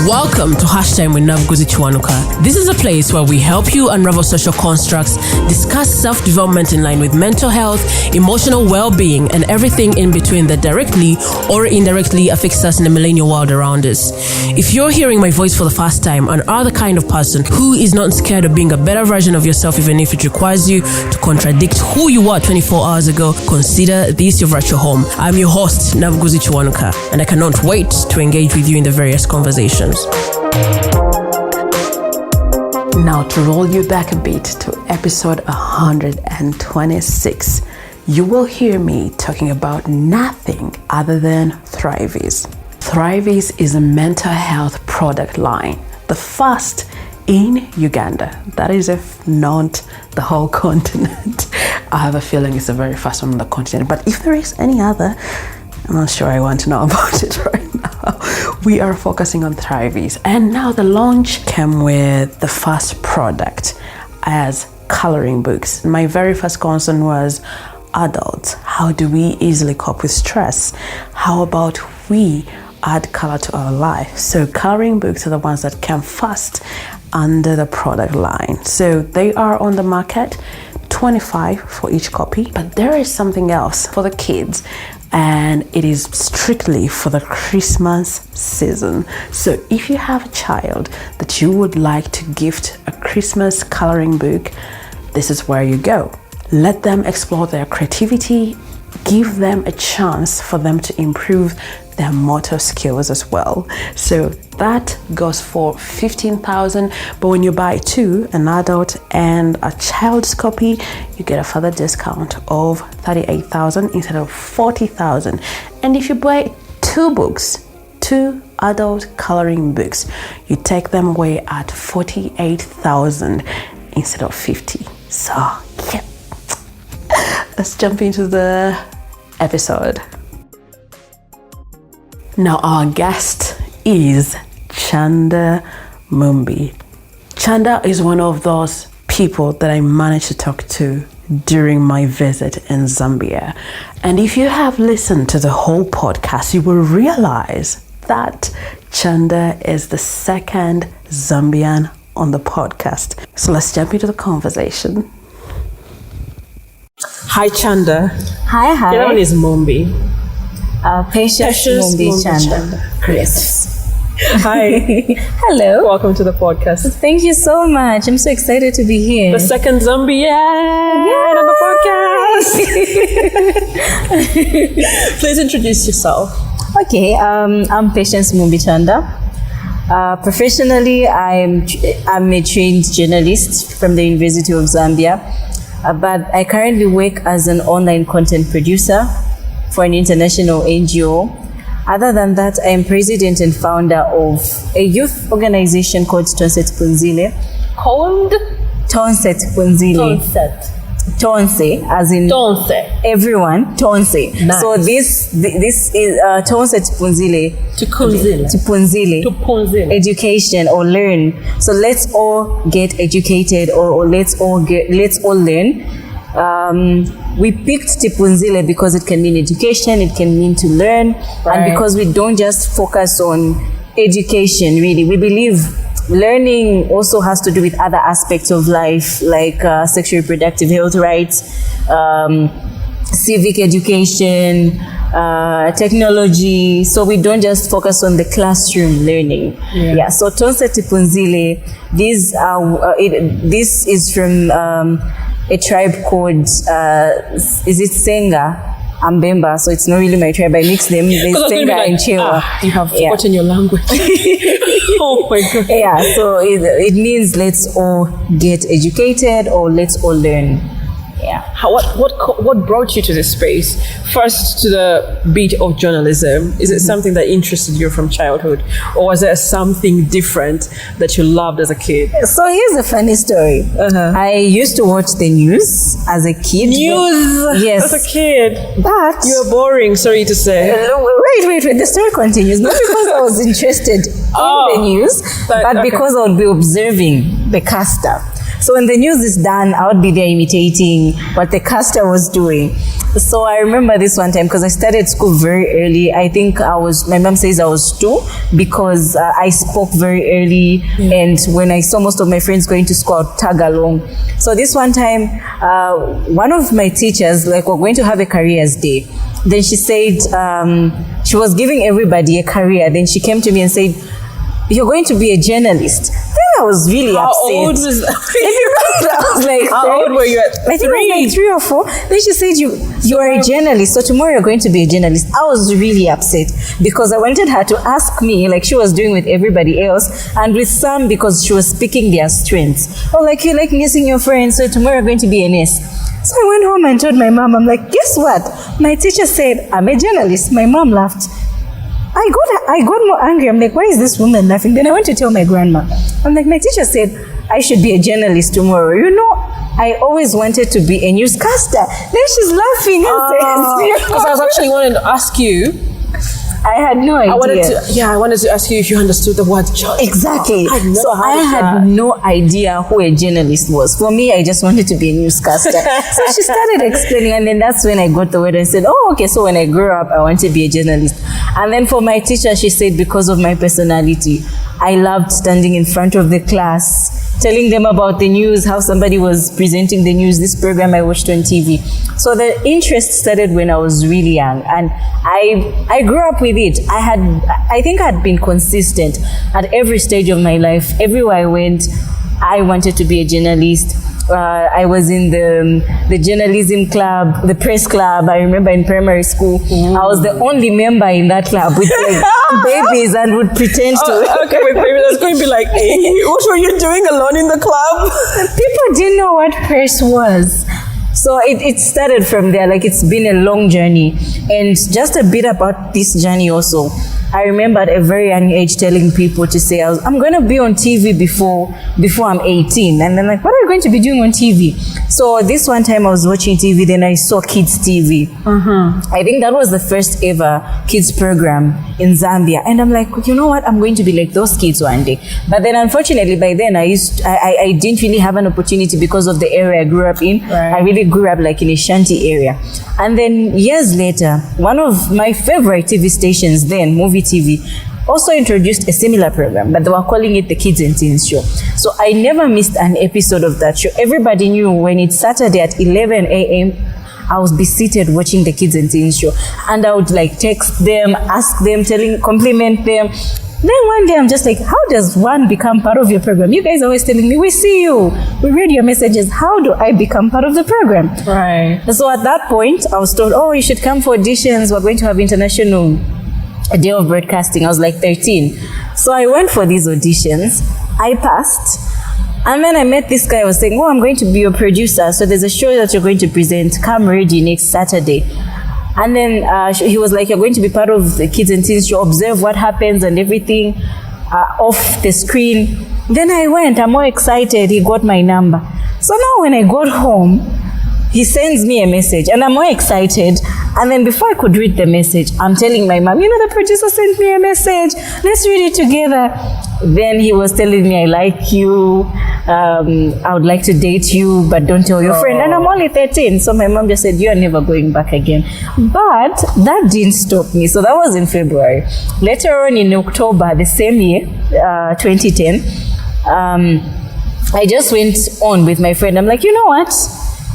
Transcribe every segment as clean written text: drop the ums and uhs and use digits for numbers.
Welcome to Hashtime with Navguzi Chiwanuka. This is a place where we help you unravel social constructs, discuss self-development in line with mental health, emotional well-being, and everything in between that directly or indirectly affects us in the millennial world around us. If you're hearing my voice for the first time and are the kind of person who is not scared of being a better version of yourself even if it requires you to contradict who you were 24 hours ago, consider this your virtual home. I'm your host, Navguzi Chiwanuka, and I cannot wait to engage with you in the various conversations. Now, to roll you back a bit to episode 126, you will hear me talking about nothing other than Thriveys. Thriveys is a mental health product line, the first in Uganda. That is, if not the whole continent. I have a feeling it's the very first one on the continent, but if there is any other, I'm not sure I want to know about it right now. We are focusing on Thriveys. And now the launch came with the first product as coloring books. My very first concern was adults. How do we easily cope with stress? How about we add color to our life? So coloring books are the ones that came first under the product line. So they are on the market, $25 for each copy. But there is something else for the kids, and it is strictly for the Christmas season. So if you have a child that you would like to gift a Christmas coloring book, this is where you go. Let them explore their creativity, give them a chance for them to improve their motor skills as well. So that goes for $15,000, but when you buy two, an adult and a child's copy, you get a further discount of $38,000 instead of $40,000. And if you buy two books, two adult coloring books, you take them away at $48,000 instead of $50,000. So yeah, let's jump into the episode. Now our guest is Chanda Mumbi. Chanda is one of those people that I managed to talk to during my visit in Zambia. And if you have listened to the whole podcast, you will realize that Chanda is the second Zambian on the podcast. So let's jump into the conversation. Hi, Chanda. Hi. Your name is Mumbi. Patience Mumbi Chanda. Yes. Hi. Hello. Welcome to the podcast. Thank you so much. I'm so excited to be here. The second Zambian on the podcast. Please introduce yourself. Okay. I'm Patience Mumbi Chanda. Professionally, I'm a trained journalist from the University of Zambia, but I currently work as an online content producer for an international NGO. Other than that, I am president and founder of a youth organization called Tonse Punzile. Called? Tonse Punzile. Tonse, as in Tonse. Everyone, Tonse. Nice. So this is Tonse Punzile. To Punzile. To Punzile. Education or learn. So let's all get educated, or let's all learn. We picked Tipunzile because it can mean education, it can mean to learn, right. And because we don't just focus on education, really. We believe learning also has to do with other aspects of life, like sexual reproductive health rights, civic education, technology. So we don't just focus on the classroom learning. Yeah. So Tonse Tipunzile, this is from a tribe called, is it Senga? Ambemba, so it's not really my tribe. I mix them. There's Senga and Chewa. You have forgotten your language. Oh my God. Yeah, so it means let's all get educated or let's all learn. Yeah. What brought you to this space? First, to the beat of journalism. Is it something that interested you from childhood, or was there something different that you loved as a kid? So here's a funny story. I used to watch the news as a kid. Yes. As a kid. But you were boring. Sorry to say. Wait. The story continues. Not because I was interested in the news, but because I would be observing the caster. So when the news is done, I would be there imitating what the caster was doing. So I remember this one time because I started school very early. I think my mom says I was 2 because I spoke very early. And when I saw most of my friends going to school, I'd tag along. So this one time, one of my teachers, like, we're going to have a careers day. Then she said, she was giving everybody a career. Then she came to me and said, "You're going to be a journalist." Then I was really upset. How old was that? I was like, how old were you at? I think I was like 3 or 4. Then she said, you are a journalist, so tomorrow you're going to be a journalist. I was really upset because I wanted her to ask me, like she was doing with everybody else, and with some because she was speaking their strengths. Oh, like, you like nursing your friends, so tomorrow you're going to be a nurse. So I went home and told my mom, I'm like, guess what? My teacher said, I'm a journalist. My mom laughed. I got more angry. I'm like, why is this woman laughing? Then I went to tell my grandma. I'm like, my teacher said I should be a journalist tomorrow. You know, I always wanted to be a newscaster. Then she's laughing and Because I was actually wanting to ask you. I had no idea. I wanted to ask you if you understood the word journalist. Exactly. So I had no idea who a journalist was. For me, I just wanted to be a newscaster. So she started explaining, and then that's when I got the word and said, oh, okay, so when I grew up, I want to be a journalist. And then for my teacher, she said, because of my personality, I loved standing in front of the class, telling them about the news, how somebody was presenting the news, this program I watched on TV. So the interest started when I was really young, and I grew up with it. I think I had been consistent at every stage of my life. Everywhere I went, I wanted to be a journalist. I was in the journalism club, the press club. I remember in primary school, I was the only member in that club with like babies and would pretend to. Okay, with babies, that's going to be like, hey, what were you doing alone in the club? People didn't know what press was. So it started from there. Like, it's been a long journey. And just a bit about this journey also. I remember at a very young age telling people to say, I'm going to be on TV before I'm 18. And then like, what are you going to be doing on TV? So this one time I was watching TV, then I saw Kids TV. I think that was the first ever kids program in Zambia. And I'm like, you know what? I'm going to be like those kids one day. But then unfortunately by then I didn't really have an opportunity because of the area I grew up in. Right. I really grew up like in a shanty area. And then years later, one of my favorite TV stations then, Movie TV, also introduced a similar program, but they were calling it the Kids and Teens Show. So I never missed an episode of that show. Everybody knew when it's Saturday at 11 a.m., I would be seated watching the Kids and Teens Show. And I would like text them, ask them, compliment them. Then one day I'm just like, how does one become part of your program? You guys are always telling me, we see you, we read your messages. How do I become part of the program? Right. So at that point, I was told, oh, you should come for auditions. We're going to have international day of broadcasting. I was like 13. So I went for these auditions. I passed. And then I met this guy who was saying, oh, I'm going to be your producer. So there's a show that you're going to present. Come ready next Saturday. And then he was like, you're going to be part of the Kids and Teens Show, observe what happens and everything off the screen. Then I went, I'm more excited. He got my number. So now when I got home, he sends me a message and I'm more excited. And then before I could read the message, I'm telling my mom, you know, the producer sent me a message. Let's read it together. Then he was telling me, I like you. I would like to date you, but don't tell your friend. And I'm only 13. So my mom just said, you are never going back again. But that didn't stop me. So that was in February. Later on in October, the same year, 2010, I just went on with my friend. I'm like, you know what?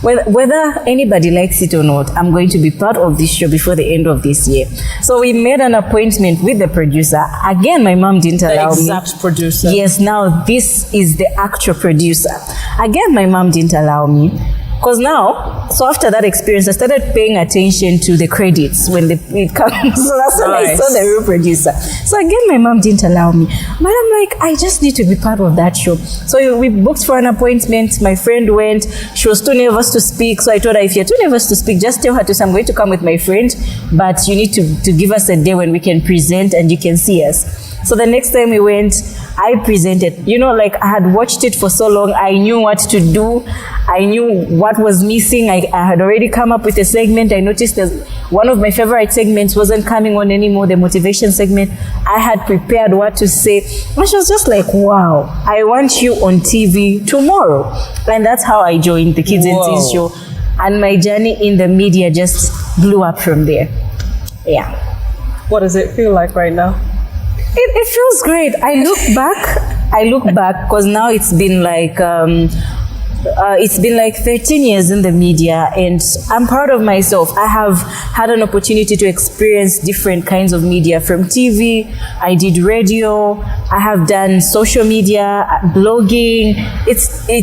Whether anybody likes it or not, I'm going to be part of this show before the end of this year. So we made an appointment with the producer. Again, my mom didn't allow me. The exact producer. Yes, now this is the actual producer. Again, my mom didn't allow me. Because now, so after that experience, I started paying attention to the credits when it comes. So that's when I saw the real producer. So again, my mom didn't allow me. But I'm like, I just need to be part of that show. So we booked for an appointment. My friend went. She was too nervous to speak. So I told her, if you're too nervous to speak, just tell her to say, I'm going to come with my friend. But you need to give us a day when we can present and you can see us. So the next time we went, I presented. You know, like I had watched it for so long. I knew what to do. I knew what was missing. I had already come up with a segment. I noticed that one of my favorite segments wasn't coming on anymore, the motivation segment. I had prepared what to say. And she was just like, wow, I want you on TV tomorrow. And that's how I joined the Kids and Teens show. And my journey in the media just blew up from there. Yeah. What does it feel like right now? It feels great. I look back because now it's been like 13 years in the media, and I'm proud of myself. I have had an opportunity to experience different kinds of media. From TV, I did radio, I have done social media, blogging,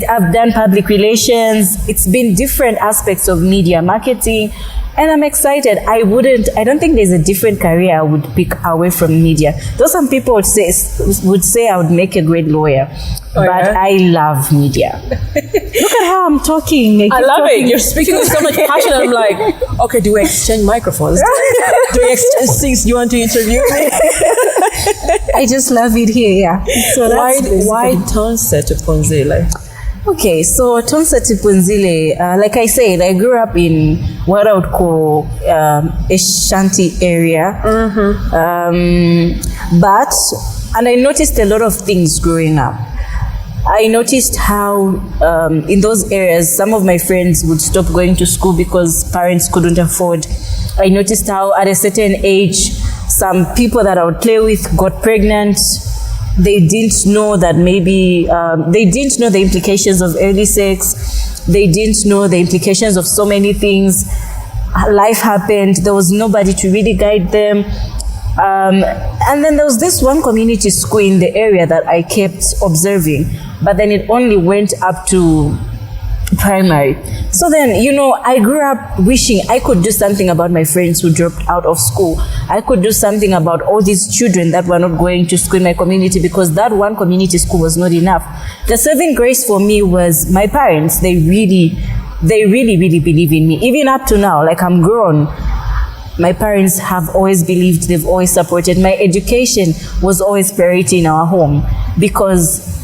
I've done public relations. It's been different aspects of media marketing, and I'm excited. I don't think there's a different career I would pick away from media. Though some people would say I would make a great lawyer. But I love media. Look at how I'm talking. I love it. You're speaking with so much passion. I'm like, okay, do we exchange microphones? Do we exchange things? Do you want to interview me? I just love it here, yeah. So why Tonse Tipunzile? Okay, so Tonse Tipunzile, like I said, I grew up in what I would call a shanty area. And I noticed a lot of things growing up. I noticed how in those areas, some of my friends would stop going to school because parents couldn't afford. I noticed how at a certain age, some people that I would play with got pregnant. They didn't know that maybe, they didn't know the implications of early sex. They didn't know the implications of so many things. Life happened. There was nobody to really guide them. And then there was this one community school in the area that I kept observing, but then it only went up to primary. So then, you know, I grew up wishing I could do something about my friends who dropped out of school. I could do something about all these children that were not going to school in my community, because that one community school was not enough. The saving grace for me was my parents. They really believe in me. Even up to now, like I'm grown, my parents have always believed, they've always supported. My education was always priority in our home, because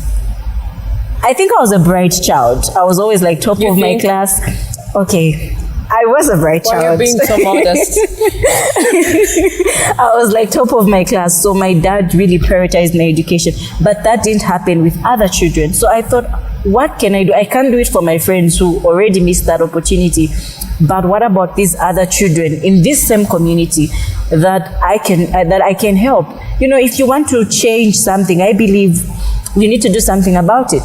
I think I was a bright child. I was always like top of my class. Okay, I was a bright child. Why are you being so modest? I was like top of my class, so my dad really prioritized my education. But that didn't happen with other children. So I thought, what can I do? I can't do it for my friends who already missed that opportunity. But what about these other children in this same community that I can help? You know, if you want to change something, I believe you need to do something about it.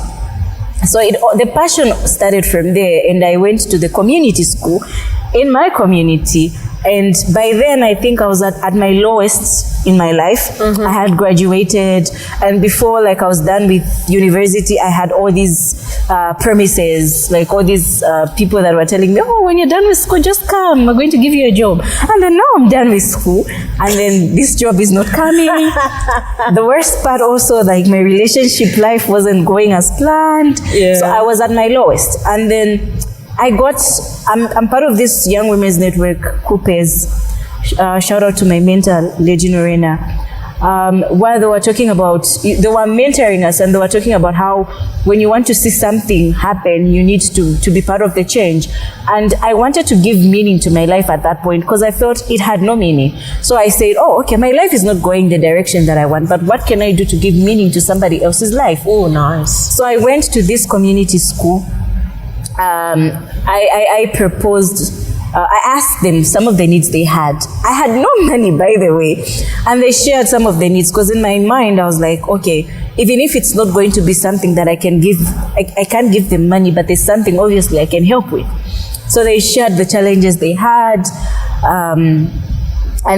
So the passion started from there, and I went to the community school in my community. And by then, I think I was at my lowest in my life. I had graduated, and before, like, I was done with university, I had all these promises, like all these people that were telling me, oh, when you're done with school, just come, we're going to give you a job. And then now I'm done with school, and then this job is not coming. The worst part also, like, my relationship life wasn't going as planned. So I was at my lowest. And then I'm part of this Young Women's Network, Coopers. Shout out to my mentor, Lady Norena. While they were mentoring us, and they were talking about how when you want to see something happen, you need to be part of the change. And I wanted to give meaning to my life at that point, because I thought it had no meaning. So I said, oh, okay, my life is not going the direction that I want, but what can I do to give meaning to somebody else's life? Oh, nice. So I went to this community school. I proposed, I asked them some of the needs they had. I had no money, by the way, and they shared some of the needs, because in my mind I was like, okay, even if it's not going to be something that I can give, I can't give them money, but there's something obviously I can help with. So they shared the challenges they had, and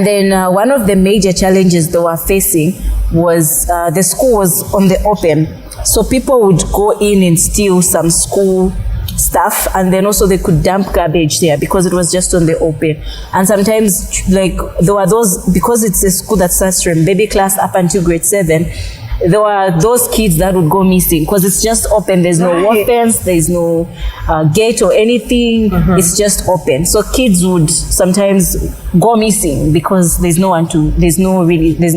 then one of the major challenges they were facing was the school was on the open, so people would go in and steal some school stuff, and then also they could dump garbage there because it was just on the open. And sometimes, like, there were those, because it's a school that starts from baby class up until grade 7, there were those kids that would go missing because it's just open. There's no wall fence, there's no gate or anything. It's just open. So kids would sometimes go missing because there's no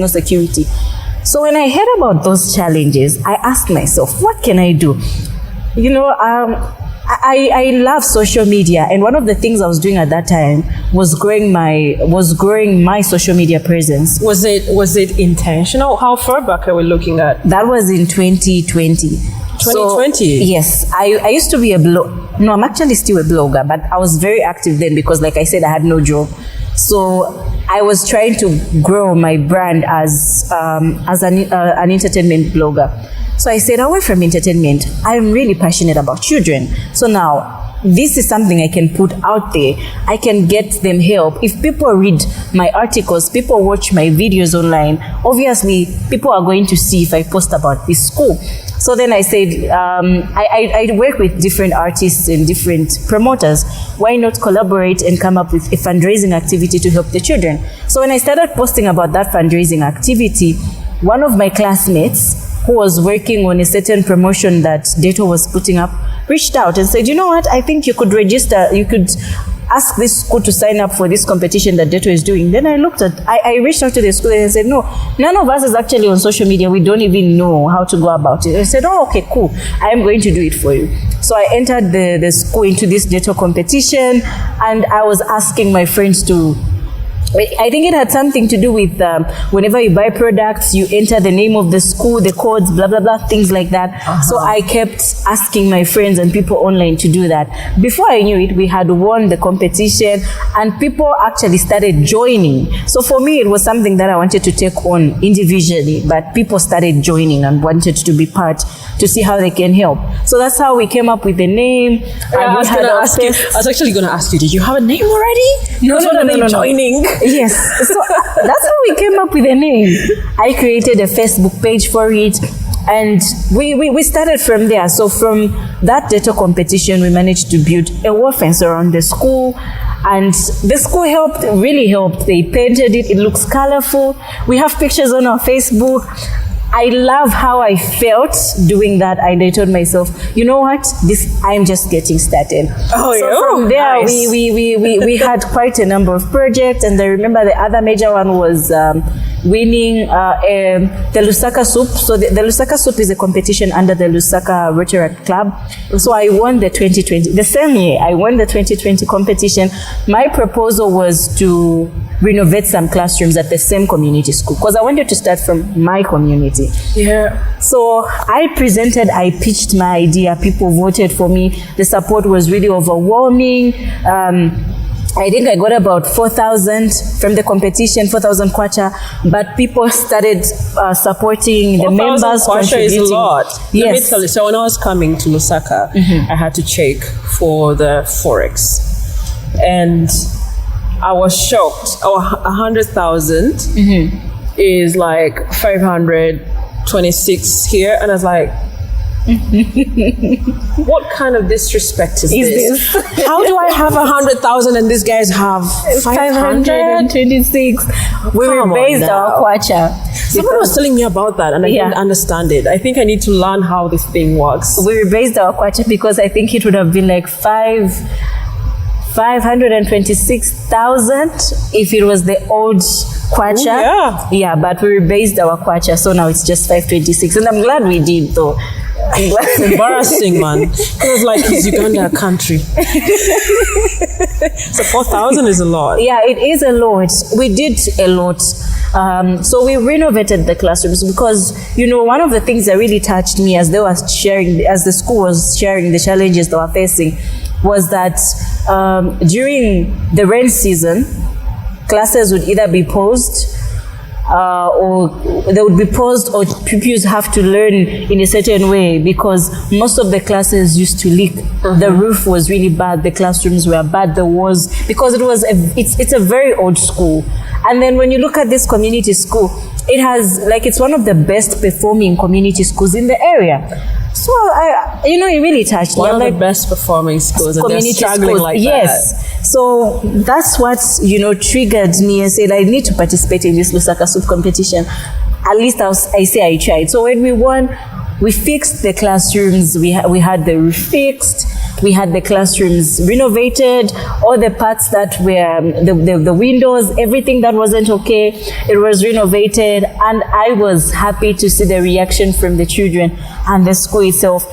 security. So when I heard about those challenges, I asked myself, what can I do? You know, I love social media, and one of the things I was doing at that time was growing my social media presence. Was it intentional? How far back are we looking at? That was in 2020. 2020? Yes, I used to be no, I'm actually still a blogger, but I was very active then because, like I said, I had no job. So I was trying to grow my brand as an entertainment blogger. So I said, away from entertainment, I'm really passionate about children. So now, this is something I can put out there. I can get them help. If people read my articles, people watch my videos online, obviously, people are going to see if I post about this school. So then I said, I work with different artists and different promoters. Why not collaborate and come up with a fundraising activity to help the children? So when I started posting about that fundraising activity, one of my classmates who was working on a certain promotion that Dato was putting up reached out and said, you know what, I think you could ask this school to sign up for this competition that Dato is doing. Then I reached out to the school and said, no, none of us is actually on social media. We don't even know how to go about it. I said, oh, okay, cool. I am going to do it for you. So I entered the school into this Dato competition, and I was asking my friends to, I think it had something to do with whenever you buy products, you enter the name of the school, the codes, blah, blah, blah, things like that. Uh-huh. So I kept asking my friends and people online to do that. Before I knew it, we had won the competition and people actually started joining. So for me, it was something that I wanted to take on individually, but people started joining and wanted to be part to see how they can help. So that's how we came up with the name. I was actually going to ask you, did you have a name already? No. Joining. Yes, so that's how we came up with a name. I created a Facebook page for it, and we started from there. So from that Dato competition, we managed to build a wall fence around the school, and the school really helped. They painted it, it looks colorful. We have pictures on our Facebook. I love how I felt doing that. I told myself, you know what? I'm just getting started. Oh, so yeah. From there, nice. we had quite a number of projects, and I remember the other major one was winning the Lusaka Soup. So the Lusaka Soup is a competition under the Lusaka Rotary Club. So I won the 2020. The same year, I won the 2020 competition. My proposal was to renovate some classrooms at the same community school because I wanted to start from my community. Yeah. So I pitched my idea. People voted for me. The support was really overwhelming. I think I got about 4,000 from the competition, 4,000 kwacha, but people started supporting the members. 4,000 kwacha is a lot. Yes. Let me tell you, so when I was coming to Lusaka, I had to check for the Forex. And I was shocked. 100,000 is like 526 here. And I was like, what kind of disrespect is this? How do I have 100,000 and these guys have 526? We rebased our kwacha. Someone was telling me about that and I didn't understand it. I think I need to learn how this thing works. We rebased our kwacha because I think it would have been like 526,000 if it was the old kwacha. Ooh, yeah, but we rebased our kwacha, so now it's just 526, and I'm glad we did though. It's embarrassing, man. It was like, it's Uganda a country. So 4,000 is a lot. Yeah, it is a lot. We did a lot. So we renovated the classrooms because, one of the things that really touched me as the school was sharing the challenges they were facing was that during the rain season, classes would either be paused or they would be paused, or pupils have to learn in a certain way because most of the classes used to leak. The roof was really bad, the classrooms were bad, the walls, because it's a very old school. And then when you look at this community school, it's one of the best performing community schools in the area. So it really touched me. One of the best performing schools, and they're struggling like that. Yes. So that's what, triggered me and said, I need to participate in this Lusaka Soup competition. At least I tried. So when we won, we fixed the classrooms. We had the roof fixed. We had the classrooms renovated, all the parts that were, the windows, everything that wasn't okay, it was renovated. And I was happy to see the reaction from the children and the school itself.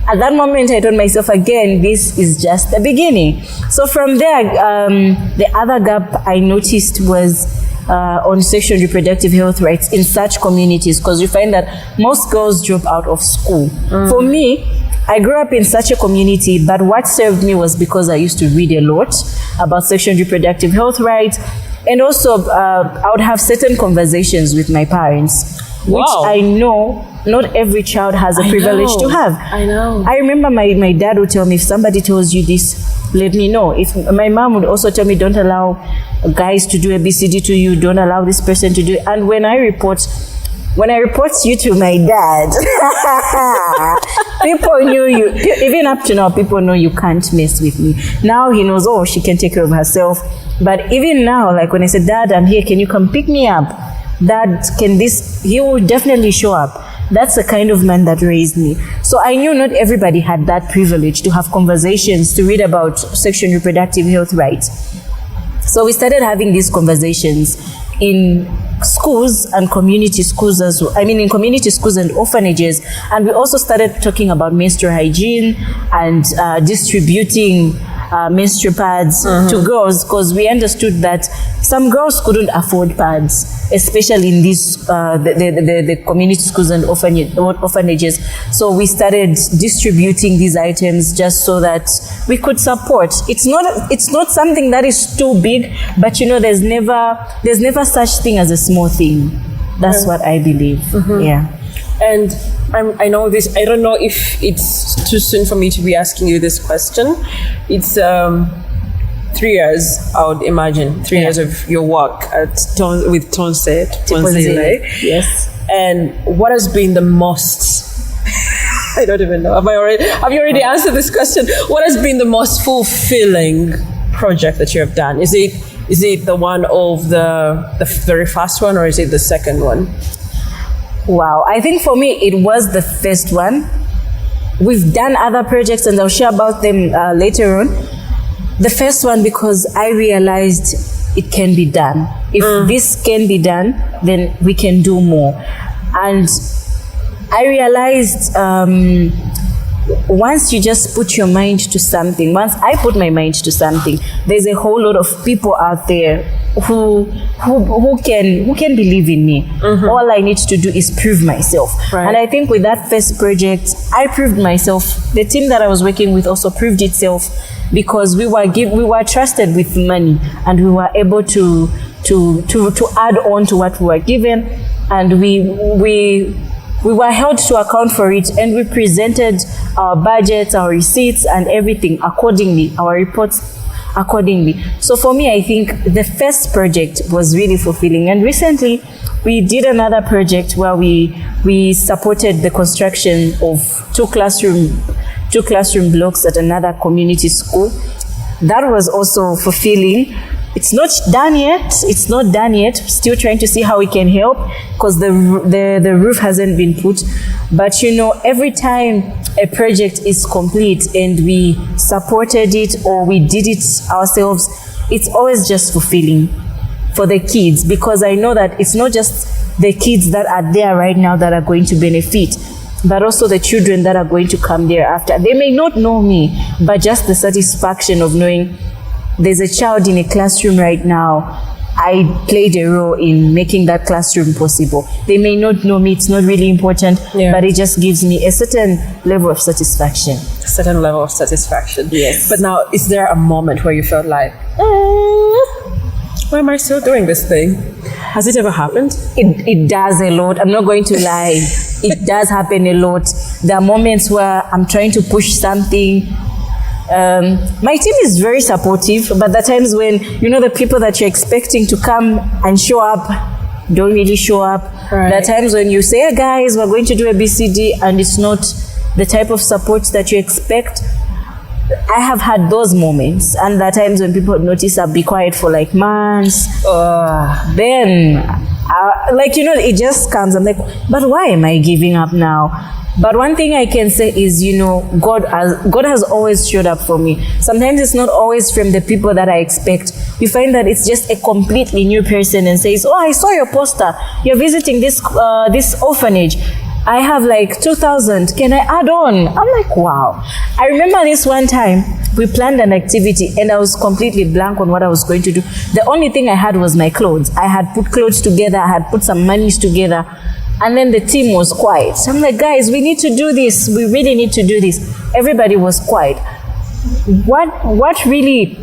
At that moment, I told myself again, this is just the beginning. So from there, the other gap I noticed was on sexual and reproductive health rights in such communities, because you find that most girls drop out of school. For me, I grew up in such a community, but what served me was because I used to read a lot about sexual and reproductive health rights. And also, I would have certain conversations with my parents, which I know not every child has a privilege to have. I know. I remember my dad would tell me, if somebody tells you this, let me know. If my mom would also tell me, don't allow guys to do ABCD to you, don't allow this person to do it. And when I report you to my dad, people knew you. Even up to now, people know you can't mess with me. Now he knows, oh, she can take care of herself. But even now, like when I said, Dad, I'm here, can you come pick me up? Dad, he will definitely show up. That's the kind of man that raised me. So I knew not everybody had that privilege to have conversations, to read about sexual and reproductive health rights. So we started having these conversations in schools and community schools as well. I mean, in community schools and orphanages. And we also started talking about menstrual hygiene and distributing menstrual pads to girls, because we understood that some girls couldn't afford pads, especially in these the community schools and orphanages. So we started distributing these items just so that we could support. It's not something that is too big, but you know, there's never such thing as a small thing. That's what I believe. Yeah. And I know this, I don't know if it's too soon for me to be asking you this question. It's 3 years, I would imagine, 3 years of your work with Tonse. Yes. And what has been the most, I don't even know, have you already answered this question? What has been the most fulfilling project that you have done? Is it the one of the very first one, or is it the second one? Wow, I think for me it was the first one. We've done other projects and I'll share about them later on. The first one, because I realized it can be done. If this can be done, then we can do more. And I realized once you just put your mind to something, once I put my mind to something, there's a whole lot of people out there who can believe in me. All I need to do is prove myself. Right. And I think with that first project, I proved myself. The team that I was working with also proved itself, because we were trusted with money, and we were able to add on to what we were given, and we were held to account for it, and we presented our budgets, our receipts, and everything accordingly, our reports accordingly. So for me, I think the first project was really fulfilling. And recently, we did another project where we supported the construction of two classroom blocks at another community school. That was also fulfilling. It's not done yet. Still trying to see how we can help, because the roof hasn't been put. But you know, every time a project is complete and we supported it or we did it ourselves, it's always just fulfilling for the kids, because I know that it's not just the kids that are there right now that are going to benefit, but also the children that are going to come thereafter. They may not know me, but just the satisfaction of knowing there's a child in a classroom right now. I played a role in making that classroom possible. They may not know me, it's not really important, but it just gives me a certain level of satisfaction. Yes. But now, is there a moment where you felt like, why am I still doing this thing? Has it ever happened? It does a lot. I'm not going to lie. It does happen a lot. There are moments where I'm trying to push something. My team is very supportive, but there are times when, you know, the people that you're expecting to come and show up don't really show up. Right. There are times when you say, hey guys, we're going to do a BCD, and it's not the type of support that you expect. I have had those moments, and there are times when people notice I'll be quiet for like months. Then It just comes. I'm like, but why am I giving up now? But one thing I can say is, God has always showed up for me. Sometimes it's not always from the people that I expect. You find that it's just a completely new person and says, oh, I saw your poster. You're visiting this orphanage. I have like 2,000. Can I add on? I'm like, wow. I remember this one time we planned an activity and I was completely blank on what I was going to do. The only thing I had was my clothes. I had put clothes together. I had put some monies together. And then the team was quiet. So I'm like, guys, we need to do this. We really need to do this. Everybody was quiet. What really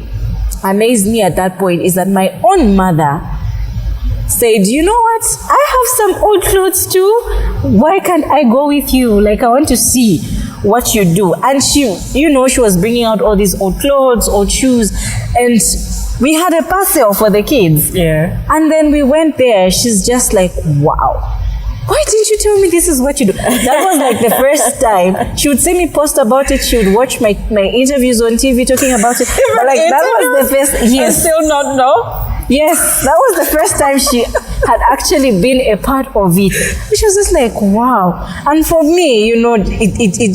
amazed me at that point is that my own mother said, you know what? I have some old clothes too. Why can't I go with you? Like, I want to see what you do. And she was bringing out all these old clothes, old shoes. And we had a parcel for the kids. Yeah. And then we went there. She's just like, wow. Why didn't you tell me this is what you do? That was like the first time. She would see me post about it. She would watch my interviews on TV talking about it. But like, that was the first. Yes. I still not know. Yes, that was the first time she had actually been a part of it. She was just like, wow. And for me, it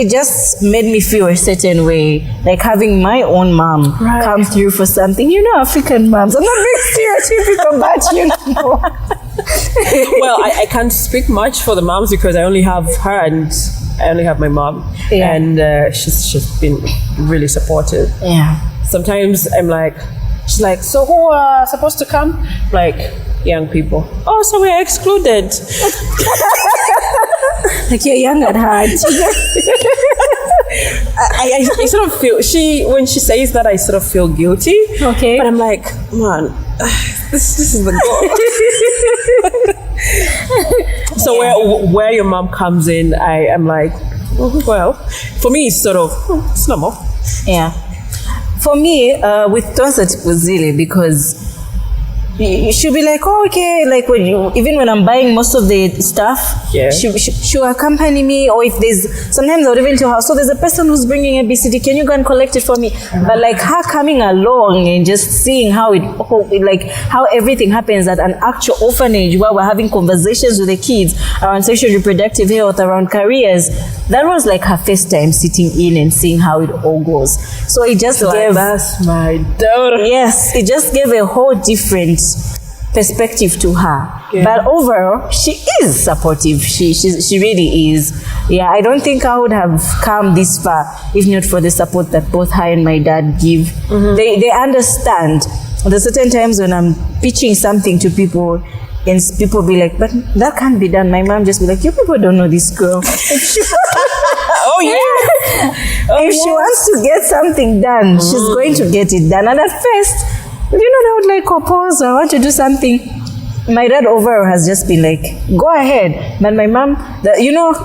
just made me feel a certain way, like having my own mom come through for something. African moms. I'm not being stereotypical, but Well, I can't speak much for the moms because I only have her and I only have my mom. Yeah. And she's been really supportive. Yeah. Sometimes I'm like, she's like, so who are supposed to come? Like, young people. Oh, so we're excluded. Like, you're young at heart. I sort of feel, when she says that, I sort of feel guilty. Okay. But I'm like, man, this is the goal. So where your mom comes in, I am like, well, for me, it's sort of, it's normal. Yeah. For me, with Tonsa Tipuzile, because you should be like, oh, okay, like even when I'm buying most of the stuff, yeah, she'll accompany me, or if sometimes I'll even tell her, so there's a person who's bringing ABCD, can you go and collect it for me? But like her coming along and just seeing how everything happens at an actual orphanage where we're having conversations with the kids around sexual reproductive health, around careers, that was like her first time sitting in and seeing how it all goes. So it just gave, that's my daughter. Yes, it just gave a whole different perspective to her. Yeah. But overall, she is supportive. She really is. Yeah, I don't think I would have come this far if not for the support that both her and my dad give. Mm-hmm. They understand. There's certain times when I'm pitching something to people and people be like, but that can't be done. My mom just be like, you people don't know this girl. Oh yeah. If she wants to get something done, she's going to get it done. And at first, they would like oppose or want to do something. My dad overall has just been like, go ahead. But my mom,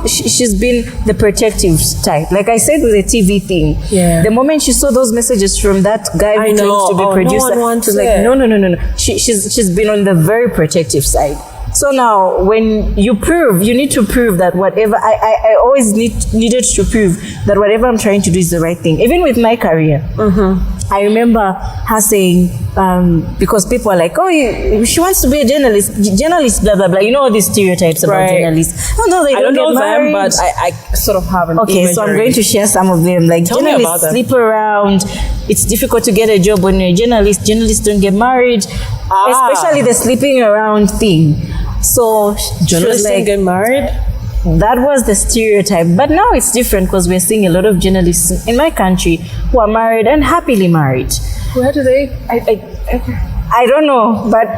she's been the protective type. Like I said with the TV thing, yeah. The moment she saw those messages from that guy who claims to be producer, she was like, no. She's been on the very protective side. So now, when you need to prove that whatever, I always needed to prove that whatever I'm trying to do is the right thing. Even with my career. Mm-hmm. I remember her saying, because people are like, oh, she wants to be a journalist, blah, blah, blah. You know all these stereotypes about journalists. Oh, no, they don't get married. Them, but I sort of have an Okay, so I'm going to share some of them. Like, journalists sleep around. It's difficult to get a job when you're a journalist. Journalists don't get married. Especially the sleeping around thing. So journalists don't get married? That was the stereotype. But now it's different because we're seeing a lot of journalists in my country who are married and happily married. Where do they? I don't know, but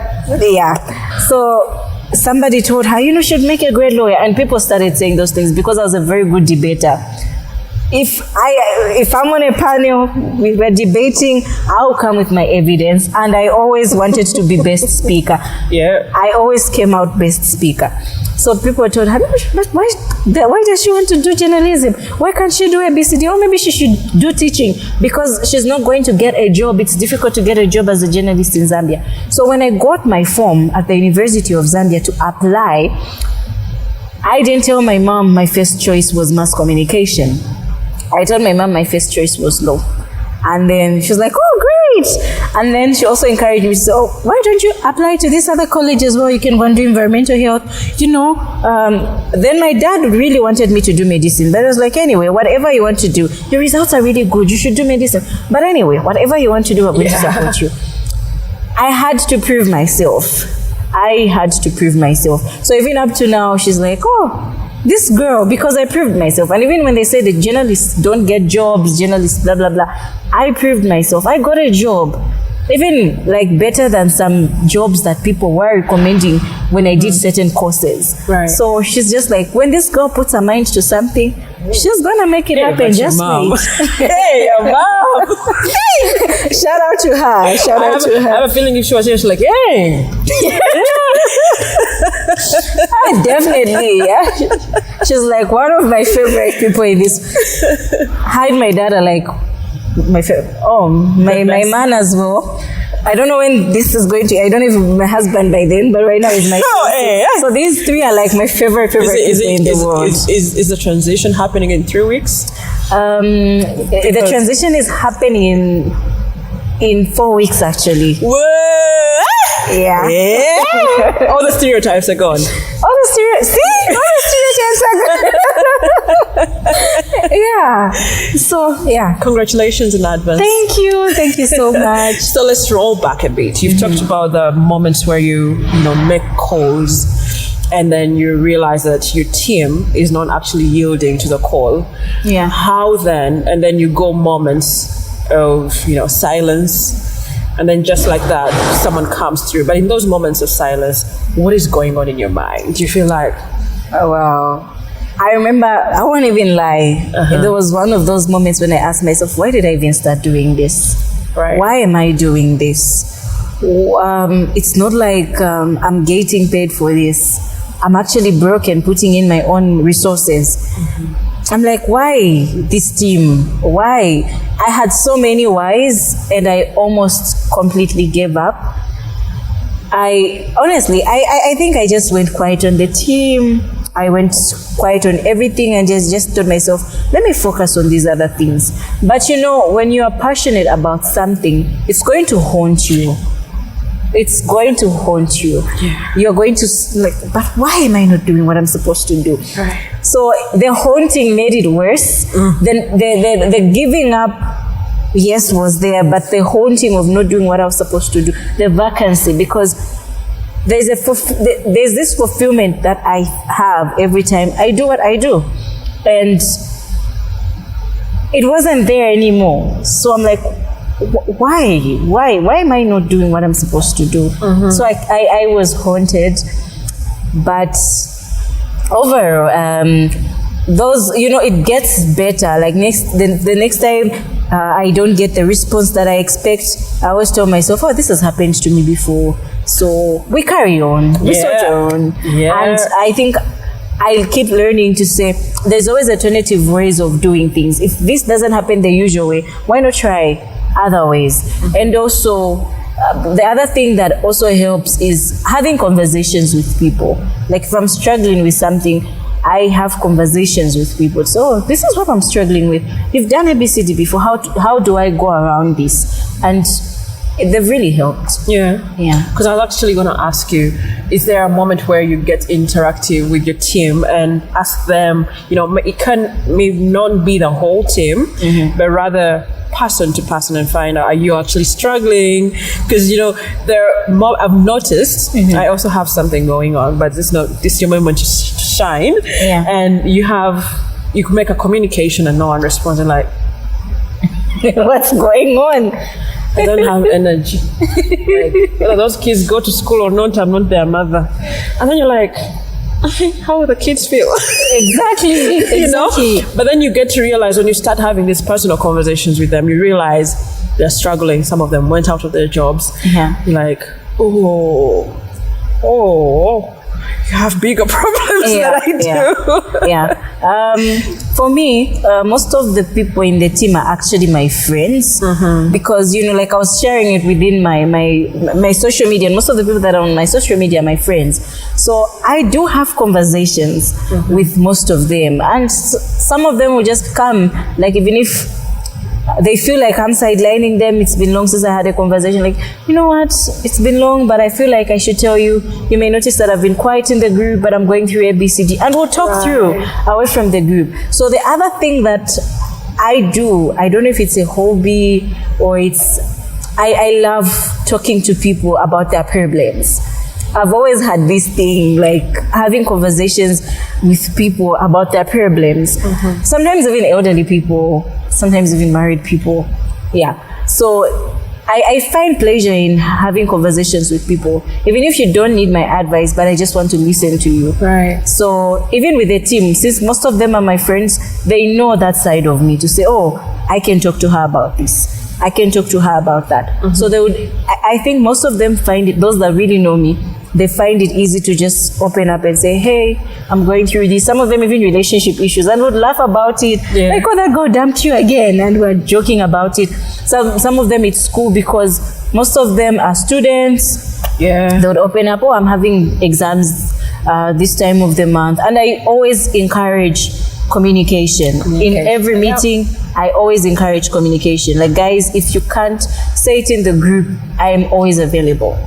yeah. So somebody told her, you should make a great lawyer. And people started saying those things because I was a very good debater. If I'm on a panel, we're debating, I'll come with my evidence. And I always wanted to be best speaker. Yeah. I always came out best speaker. So people told her, but why does she want to do journalism? Why can't she do ABCD? Or maybe she should do teaching because she's not going to get a job. It's difficult to get a job as a journalist in Zambia. So when I got my form at the University of Zambia to apply, I didn't tell my mom my first choice was mass communication. I told my mom my first choice was law. And then she was like, oh, great. And then she also encouraged me, so why don't you apply to this other college as well? You can go and do environmental health, Then my dad really wanted me to do medicine, but I was like, anyway, whatever you want to do, your results are really good, you should do medicine. But anyway, whatever you want to do, I'm going to support you. I had to prove myself. So even up to now, she's like, oh, this girl, because I proved myself. And even when they say the journalists don't get jobs, journalists, blah, blah, blah, I proved myself. I got a job. Even like better than some jobs that people were recommending when I did certain courses. Right. So she's just like, when this girl puts her mind to something, she's gonna make it happen. Just wait. Hey, your mom. Shout out to her. I have a feeling if she was here, she's like, hey. Definitely. Yeah. She's like one of my favorite people in this. Hi, my dad are like my man as well. I don't know when this is going to. I don't know if my husband by then, but right now is my. So these three are like my favorite people in the world. Is the transition happening in 3 weeks? The transition is happening in 4 weeks actually. Whoa! Yeah. All the stereotypes are gone. All the stereotypes are gone. Yeah. So yeah. Congratulations in advance. Thank you so much. So let's roll back a bit. You've talked about the moments where you make calls and then you realize that your team is not actually yielding to the call. Yeah. How then? And then you go moments of silence, and then just like that someone comes through. But in those moments of silence, what is going on in your mind? Do you feel like, oh wow, I remember, I won't even lie, there was one of those moments when I asked myself, why did I even start doing this? Right. Why am I doing this? It's not like I'm getting paid for this. I'm actually broke and putting in my own resources. I'm like, why this team? Why? I had so many whys and I almost completely gave up. I think I just went quiet on the team. I went quiet on everything and just told myself, let me focus on these other things. But when you are passionate about something, it's going to haunt you. It's going to haunt you. Yeah. You're going to but why am I not doing what I'm supposed to do? Right. So the haunting made it worse. Then the giving up, yes, was there, but the haunting of not doing what I was supposed to do, the vacancy, because there's this fulfillment that I have every time I do what I do, and it wasn't there anymore. So I'm like, why am I not doing what I'm supposed to do? So I was haunted, but overall, those, it gets better. Like the next time I don't get the response that I expect, I always tell myself, oh, this has happened to me before. So we carry on, we sort on. Yeah. And I think I'll keep learning to say there's always alternative ways of doing things. If this doesn't happen the usual way, why not try other ways? And also the other thing that also helps is having conversations with people. Like if I'm struggling with something, I have conversations with people. So this is what I'm struggling with. You've done ABCD before. How do I go around this? And they've really helped. Yeah. Because I was actually going to ask you, is there a moment where you get interactive with your team and ask them, it may not be the whole team, but rather person to person and find out, are you actually struggling? Because I've noticed, I also have something going on, but this is your moment to shine. And you can make a communication and no one responds, and like, what's going on? I don't have energy. Whether those kids go to school or not, I'm not their mother. And then you're like, how will the kids feel? Exactly. But then you get to realize when you start having these personal conversations with them, you realize they're struggling. Some of them went out of their jobs. You're like, oh, you have bigger problems than I do. For me, most of the people in the team are actually my friends, because like I was sharing it within my social media, and most of the people that are on my social media are my friends. So I do have conversations with most of them, and some of them will just come, like even if they feel like I'm sidelining them. It's been long since I had a conversation. Like, you know what? It's been long, but I feel like I should tell you. You may notice that I've been quiet in the group, but I'm going through ABCD, and we'll talk through away from the group. So the other thing that I do, I don't know if it's a hobby or I love talking to people about their problems. I've always had this thing, like having conversations with people about their problems. Sometimes even elderly people, sometimes even married people. Yeah. So I find pleasure in having conversations with people, even if you don't need my advice, but I just want to listen to you. Right. So even with the team, since most of them are my friends, they know that side of me to say, oh, I can talk to her about this. I can talk to her about that. So they would, I think most of them find it, those that really know me, they find it easy to just open up and say, hey, I'm going through this. Some of them even relationship issues, and would laugh about it. Like, oh, that girl dumped you again, and we're joking about it. Some of them it's school, because most of them are students. They would open up, oh, I'm having exams this time of the month. And I always encourage communication. In every meeting, I always encourage communication. Like, guys, if you can't say it in the group, I am always available.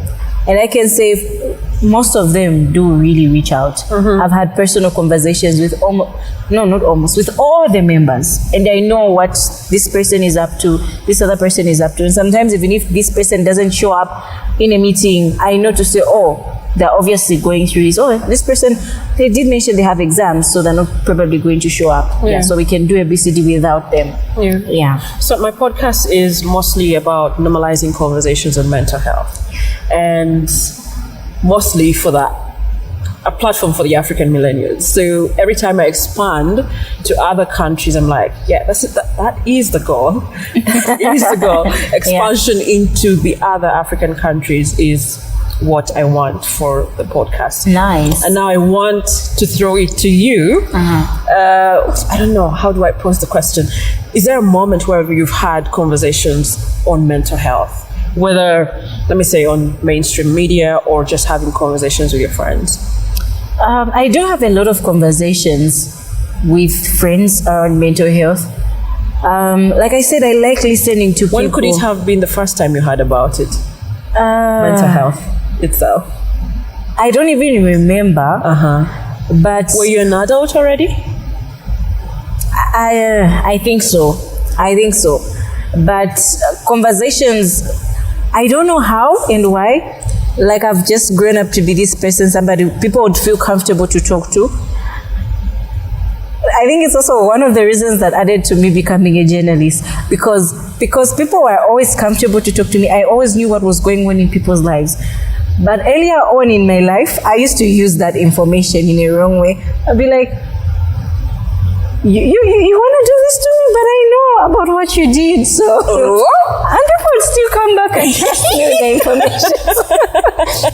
And I can say most of them do really reach out. I've had personal conversations with with all the members. And I know what this person is up to, this other person is up to. And sometimes even if this person doesn't show up in a meeting, I know to say, oh, they're obviously going through this. Oh, this person, they did mention they have exams, so they're not probably going to show up. So we can do a BCD without them. So my podcast is mostly about normalizing conversations on mental health, and mostly for that, a platform for the African millennials. So every time I expand to other countries, I'm like, yeah, that is the goal. It is the goal. Expansion into the other African countries is what I want for the podcast. Nice. And now I want to throw it to you. I don't know, how do I pose the question? Is there a moment where you've had conversations on mental health? Whether, let me say, on mainstream media or just having conversations with your friends? I do have a lot of conversations with friends on mental health. Like I said, I like listening to people. When could it have been the first time you heard about it? Mental health itself. I don't even remember. But were you an adult already? I think so. But conversations, I don't know how and why. Like, I've just grown up to be this person, somebody people would feel comfortable to talk to. I think it's also one of the reasons that added to me becoming a journalist, because people were always comfortable to talk to me. I always knew what was going on in people's lives. But earlier on in my life, I used to use that information in a wrong way. I'd be like, you want to do this to me, but I know about what you did, so and people would still come back and trust me with the information.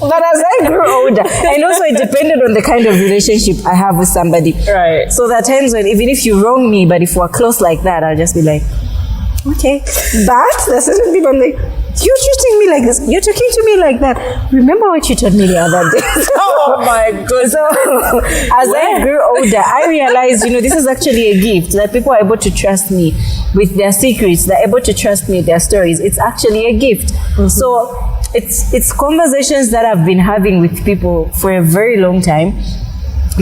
But as I grew older, and also it depended on the kind of relationship I have with somebody. Right. So there are times when even if you wrong me, but if we're close like that, I'll just be like, okay. But there's certain people I'm like, you're treating me like this, you're talking to me like that. Remember what you told me the other day. Oh my goodness. So as I grew older, I realized, this is actually a gift, that people are able to trust me with their secrets, they're able to trust me with their stories. It's actually a gift. So it's conversations that I've been having with people for a very long time.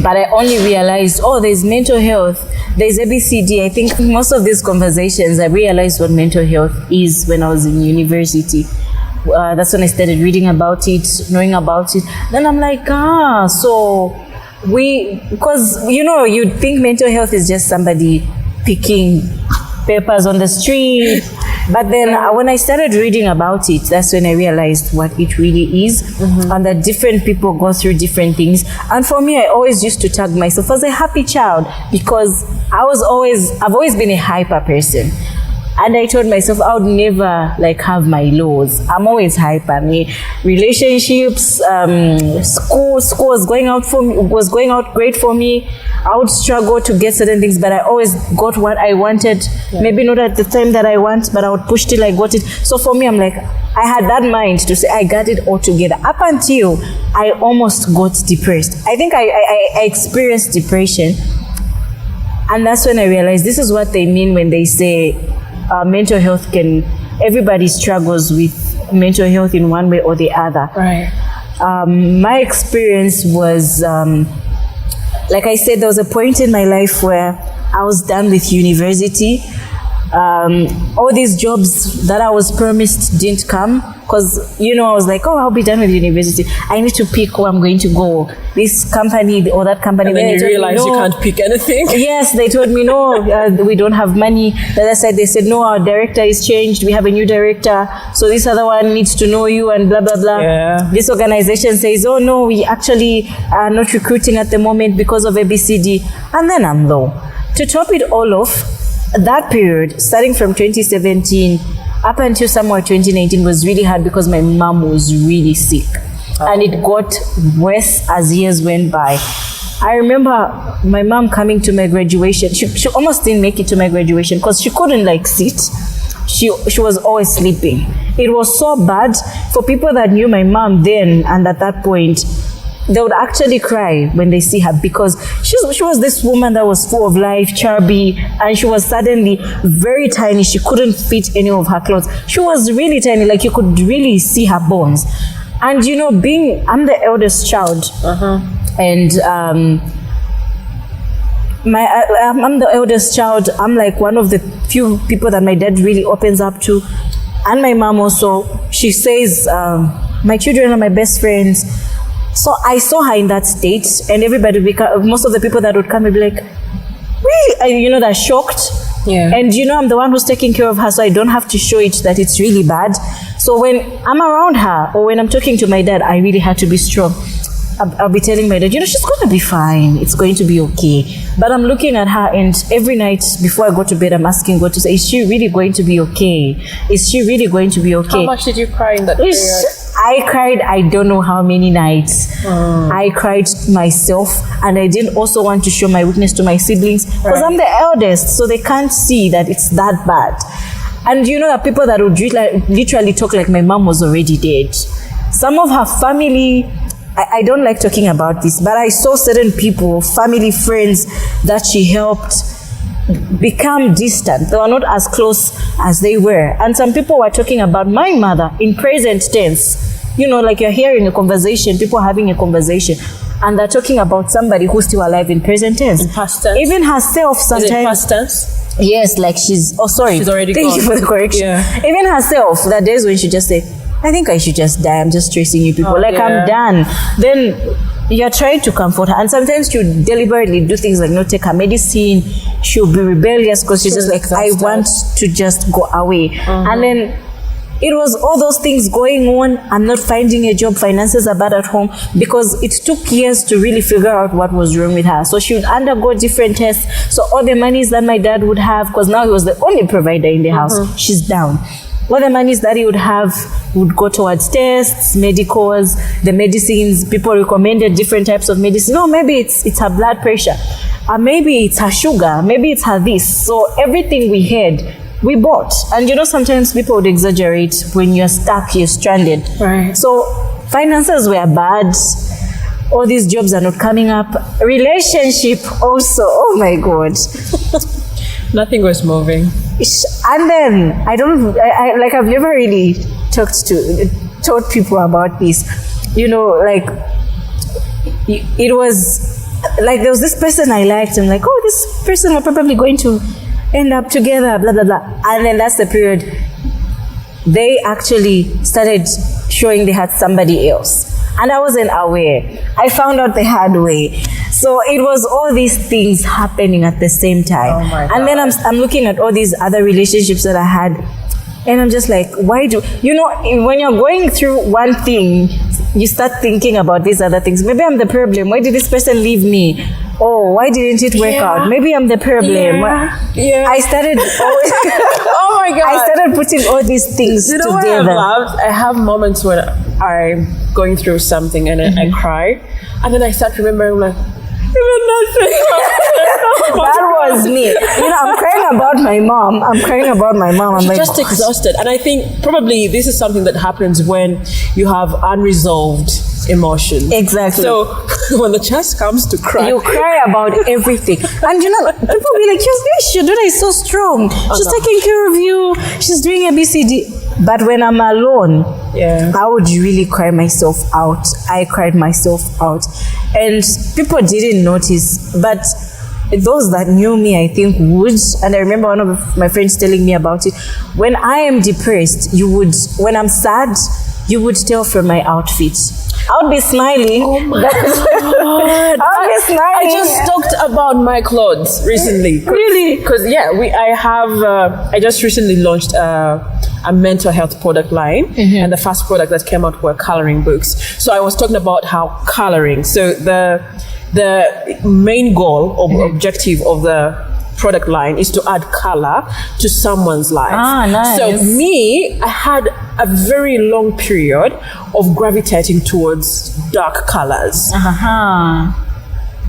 But I only realized, there's mental health, there's ABCD. I think most of these conversations, I realized what mental health is when I was in university. That's when I started reading about it, knowing about it. Then I'm like, so because, you'd think mental health is just somebody picking papers on the street. But then when I started reading about it, that's when I realized what it really is, and that different people go through different things. And for me, I always used to tag myself as a happy child, because I've always been a hyper person. And I told myself I would never have my lows. I'm always hyper. I mean, relationships, school was going out great for me. I would struggle to get certain things, but I always got what I wanted. Maybe not at the time that I want, but I would push till I got it. So for me, I'm like, I had that mind to say I got it all together, up until I almost got depressed. I think I experienced depression. And that's when I realized this is what they mean when they say mental health everybody struggles with mental health in one way or the other. Right. My experience was, like I said, there was a point in my life where I was done with university. All these jobs that I was promised didn't come because, I was like, I'll be done with university. I need to pick where I'm going to go. This company or that company. And then you realize you can't pick anything. Yes, they told me, no, we don't have money. The other side, they said, no, our director is changed. We have a new director. So this other one needs to know you and blah, blah, blah. Yeah. This organization says, oh, no, we actually are not recruiting at the moment because of ABCD. And then I'm low. To top it all off, that period, starting from 2017 up until somewhere 2019, was really hard because my mom was really sick. And it got worse as years went by. I remember my mom coming to my graduation. She almost didn't make it to my graduation because she couldn't sit. She was always sleeping. It was so bad. For people that knew my mom then and at that point, they would actually cry when they see her because she was this woman that was full of life, chubby, and she was suddenly very tiny. She couldn't fit any of her clothes. She was really tiny, like you could really see her bones. And I'm the eldest child, and I'm the eldest child. I'm like one of the few people that my dad really opens up to, and my mom also. She says, "My children are my best friends." So I saw her in that state, and most of the people that would come would be like, really? They're shocked. Yeah. And I'm the one who's taking care of her, so I don't have to show it that it's really bad. So when I'm around her or when I'm talking to my dad, I really had to be strong. I'll be telling my dad, she's going to be fine. It's going to be okay. But I'm looking at her, and every night before I go to bed, I'm asking God to say, is she really going to be okay? Is she really going to be okay? How much did you cry in that period? I cried, I don't know how many nights. I cried myself, and I didn't also want to show my weakness to my siblings because I'm the eldest, so they can't see that it's that bad. And there are people that would literally talk like my mom was already dead. Some of her family, I don't like talking about this, but I saw certain people, family, friends that she helped become distant. They were not as close as they were. And some people were talking about my mother in present tense. Like you're hearing a conversation, people having a conversation, and they're talking about somebody who's still alive in present tense. In past tense? Even herself sometimes. Is it past tense? Yes, like she's already gone. Thank you for the correction. Yeah. Even herself, that days when she just say, I think I should just die. I'm just tracing you people. I'm done. Then you're trying to comfort her. And sometimes she'll deliberately do things like not take her medicine. She'll be rebellious because she's just like, I want to just go away. And then it was all those things going on. I'm not finding a job. Finances are bad at home because it took years to really figure out what was wrong with her. So she would undergo different tests. So all the monies that my dad would have, because now he was the only provider in the house, she's down. All the monies that he would have would go towards tests, medicals, the medicines. People recommended different types of medicine. No, maybe it's her blood pressure. Maybe it's her sugar. Maybe it's her this. So everything we had, we bought. And sometimes people would exaggerate when you're stuck, you're stranded. Right. So finances were bad. All these jobs are not coming up. Relationship also. Oh my God. Nothing was moving. And then I've never really taught people about this. It was like there was this person I liked. I'm like, oh, this person are probably going to end up together, blah, blah, blah. And then that's the period they actually started showing they had somebody else. And I wasn't aware. I found out the hard way. So it was all these things happening at the same time. Oh my God. And then I'm looking at all these other relationships that I had. And I'm just like, when you're going through one thing, you start thinking about these other things. Maybe I'm the problem. Why did this person leave me? Oh, why didn't it work out? Maybe I'm the problem. Yeah. I started oh my God. I started putting all these things together. What I loved? I have moments when I'm going through something and I cry, and then I start remembering like, even nothing. That was me. I'm crying about my mom. I'm You're like, just exhausted. And I think probably this is something that happens when you have unresolved emotions. Exactly. So when the chance comes to cry, you cry about everything. And you know, people be like, Shudura is so strong. She's taking care of you. She's doing ABCD. But when I'm alone, I would really cry myself out. I cried myself out. And people didn't notice. But those that knew me, I think, would. And I remember one of my friends telling me about it. When I am depressed, when I'm sad, you would tell from my outfit. I would be smiling. Oh my God. I would be smiling. I just talked about my clothes recently. Really? Because I just recently launched a mental health product line, and the first product that came out were coloring books. So I was talking about how coloring. So the main goal or objective of the product line is to add color to someone's life. Nice. So I had a very long period of gravitating towards dark colors.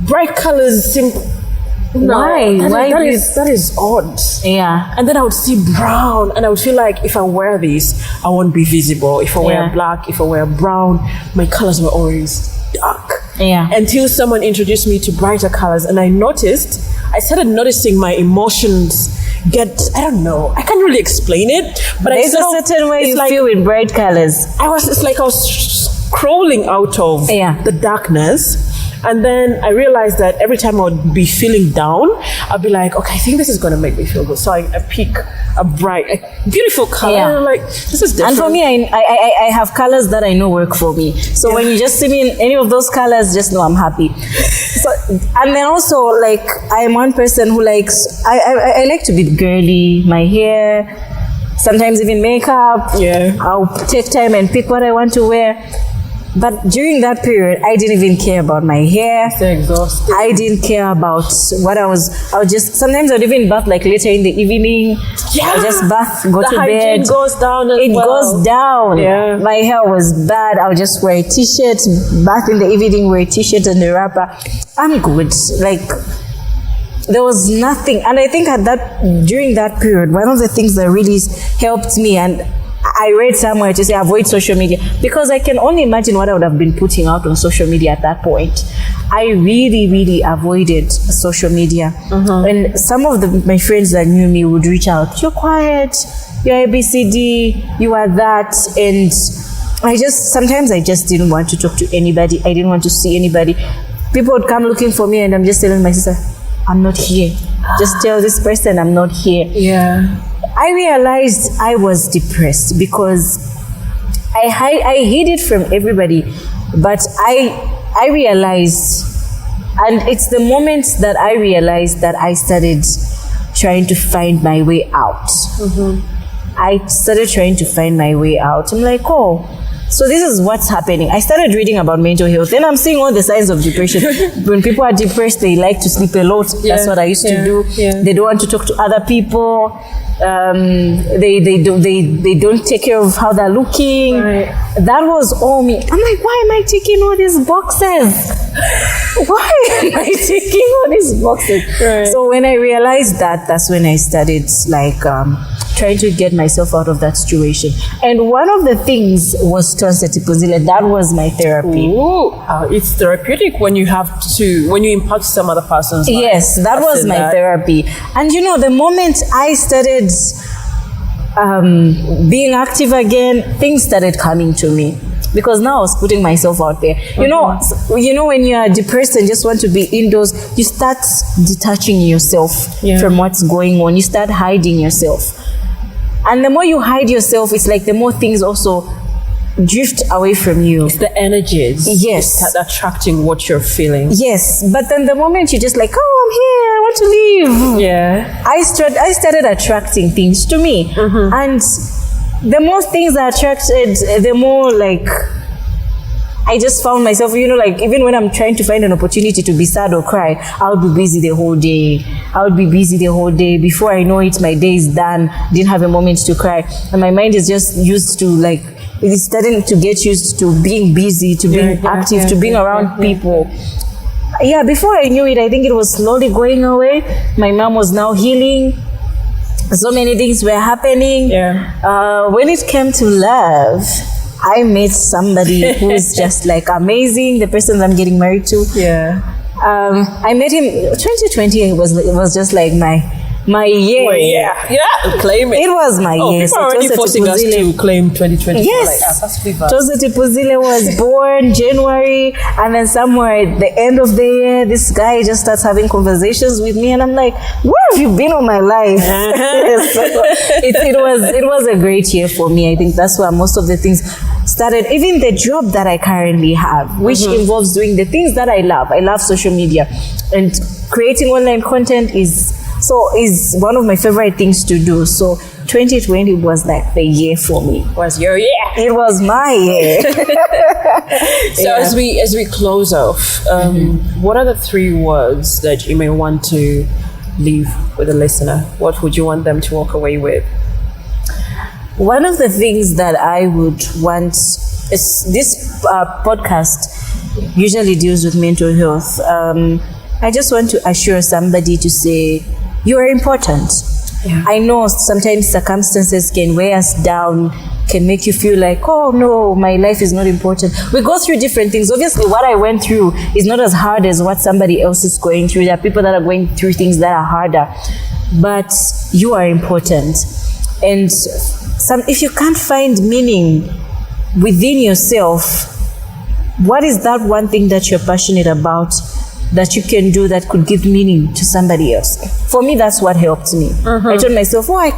Bright colors seem... Why? That is odd. Yeah. And then I would see brown, and I would feel like if I wear this, I won't be visible. If I wear black, if I wear brown, my colors were always dark. Yeah. Until someone introduced me to brighter colors, and I started noticing my emotions I don't know, I can't really explain it, but there's a certain way you feel with bright colors. It's like I was crawling out of the darkness. And then I realized that every time I would be feeling down, I'd be like, okay, I think this is going to make me feel good. So I pick a beautiful color. And I'm like, this is different. And for me, I have colors that I know work for me. So when you just see me in any of those colors, just know I'm happy. So, and then also, like, I'm one person who likes, I like to be girly, my hair, sometimes even makeup. Yeah. I'll take time and pick what I want to wear. But during that period, I didn't even care about my hair. So exhausted. I didn't care about what I would just, sometimes I'd even bath like later in the evening. Yeah. I just bath, go to bed. The hygiene goes down as well. It goes down. Yeah. My hair was bad. I would just wear a t-shirt, bath in the evening, wear a t-shirt and a wrapper. I'm good. Like, there was nothing. And I think during that period, one of the things that really helped me, and I read somewhere to say avoid social media, because I can only imagine what I would have been putting out on social media at that point. I really, really avoided social media. And some of my friends that knew me would reach out, you're quiet, you're ABCD, you are that. And sometimes I just didn't want to talk to anybody. I didn't want to see anybody. People would come looking for me, and I'm just telling my sister, I'm not here. Just tell this person I'm not here. Yeah. I realized I was depressed because I hid it from everybody, but I realized, and it's the moment that I realized that I started trying to find my way out. I started trying to find my way out. I'm like, oh, so this is what's happening. I started reading about mental health. Then I'm seeing all the signs of depression. When people are depressed, they like to sleep a lot. That's what I used to do. Yeah. They don't want to talk to other people. They don't take care of how they're looking. Right. That was all me. I'm like, why am I taking all these boxes? Why am I taking all these boxes? Right. So when I realized that, that's when I started trying to get myself out of that situation. And one of the things was Tipunzile. That was my therapy. Ooh, it's therapeutic when you impact some other person's life. Yes, that was my therapy. And the moment I started being active again, things started coming to me. Because now I was putting myself out there. When you are depressed and just want to be indoors, you start detaching yourself from what's going on. You start hiding yourself. And the more you hide yourself, it's like the more things also drift away from you. It's the energies. Yes. It's attracting what you're feeling. Yes. But then the moment you're just like, oh, I'm here, I want to leave. Yeah. I started attracting things to me. And the more things I attracted, the more like I just found myself, even when I'm trying to find an opportunity to be sad or cry, I would be busy the whole day. Before I know it, my day is done. Didn't have a moment to cry. And my mind is just used to it's starting to get used to being busy, to being active, to being around people. Yeah, before I knew it, I think it was slowly going away. My mom was now healing. So many things were happening. Yeah. When it came to love, I met somebody who's just like amazing, the person that I'm getting married to. Yeah. I met him 2020. It was just like my year. Well, yeah, claim it. It was my year. People are already forcing us to claim 2020. Yes. Like, Toza Tipuzile was born January, and then somewhere at the end of the year, this guy just starts having conversations with me, and I'm like, where have you been all my life? So it was a great year for me. I think that's where most of the things started. Even the job that I currently have, which involves doing the things that I love. I love social media, and creating online content is one of my favorite things to do. So 2020 was like the year for me. Was your year? It was my year. So as we close off, what are the 3 words that you may want to leave with the listener? What would you want them to walk away with? One of the things that I would want is this podcast usually deals with mental health. I just want to assure somebody to say, you are important. Yeah. I know sometimes circumstances can weigh us down, can make you feel like, oh no, my life is not important. We go through different things. Obviously, what I went through is not as hard as what somebody else is going through. There are people that are going through things that are harder. But you are important. And if you can't find meaning within yourself, what is that one thing that you're passionate about that you can do that could give meaning to somebody else? For me, that's what helped me. I told myself, I